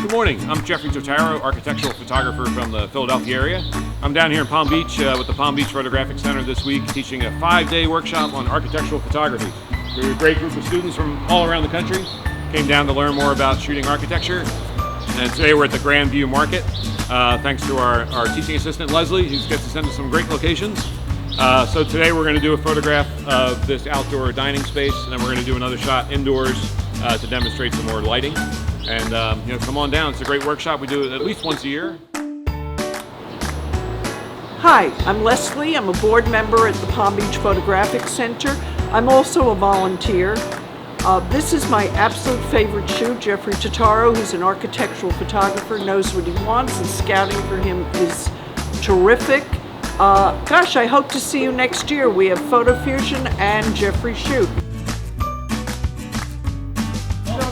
Good morning, I'm Jeffrey Totaro, architectural photographer from the Philadelphia area. I'm down here in Palm Beach with the Palm Beach Photographic Centre this week teaching a 5-day workshop on architectural photography. We're a great group of students from all around the country, came down to learn more about shooting architecture, and today we're at the Grandview Market thanks to our teaching assistant Leslie, who gets to send us some great locations. So today we're going to do a photograph of this outdoor dining space, and then we're going to do another shot indoors to demonstrate some more lighting. And come on down. It's a great workshop. We do it at least once a year. Hi, I'm Leslie. I'm a board member at the Palm Beach Photographic Centre. I'm also a volunteer. This is my absolute favorite shoot. Jeffrey Totaro, who's an architectural photographer, knows what he wants, and scouting for him is terrific. Gosh, I hope to see you next year. We have Photo Fusion and Jeffrey Shoot.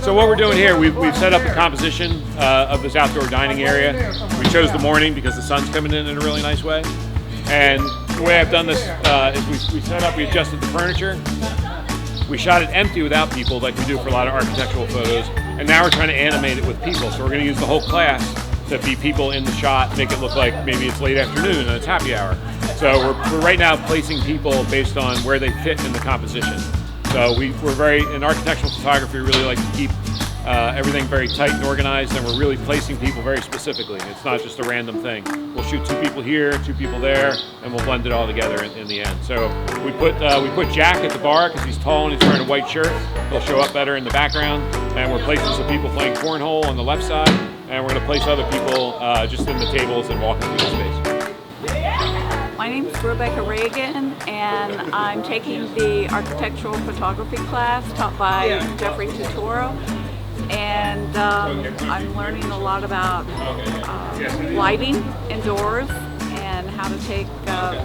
So what we're doing here, we've set up the composition of this outdoor dining area. We chose the morning because the sun's coming in a really nice way. And the way I've done this is we set up, we adjusted the furniture. We shot it empty without people like we do for a lot of architectural photos. And now we're trying to animate it with people. So we're going to use the whole class to be people in the shot, make it look like maybe it's late afternoon and it's happy hour. So we're right now placing people based on where they fit in the composition. So in architectural photography, we really like to keep everything very tight and organized, and we're really placing people very specifically. It's not just a random thing. We'll shoot 2 people here, 2 people there, and we'll blend it all together in the end. So we put Jack at the bar because he's tall and he's wearing a white shirt. He'll show up better in the background, and we're placing some people playing cornhole on the left side, and we're going to place other people just in the tables and walking through the space. My name is Rebecca Reagan, and I'm taking the architectural photography class taught by Jeffrey Totaro, and I'm learning a lot about lighting indoors and how to take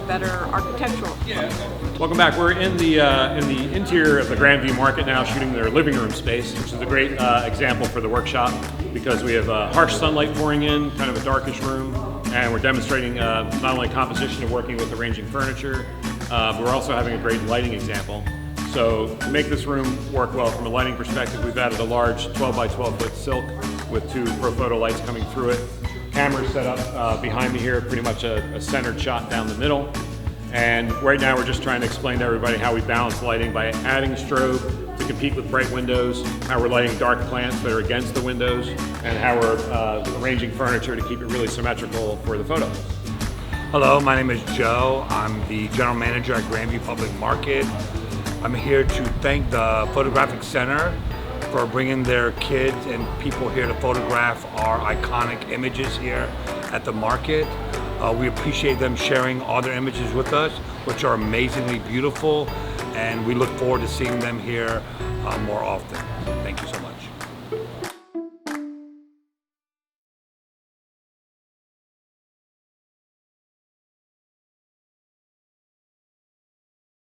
better architectural photos. Welcome back. We're in the interior of the Grandview Market now, shooting their living room space, which is a great example for the workshop because we have harsh sunlight pouring in, kind of a darkish room. And we're demonstrating not only composition and working with arranging furniture, but we're also having a great lighting example. So to make this room work well from a lighting perspective, we've added a large 12 by 12 foot silk with 2 ProPhoto lights coming through it. Cameras set up behind me here, pretty much a centered shot down the middle. And right now we're just trying to explain to everybody how we balance lighting by adding strobe to compete with bright windows, how we're lighting dark plants that are against the windows, and how we're arranging furniture to keep it really symmetrical for the photo. Hello, my name is Joe. I'm the general manager at Grandview Public Market. I'm here to thank the Photographic Center for bringing their kids and people here to photograph our iconic images here at the market. We appreciate them sharing all their images with us, which are amazingly beautiful, and we look forward to seeing them here more often. Thank you so much.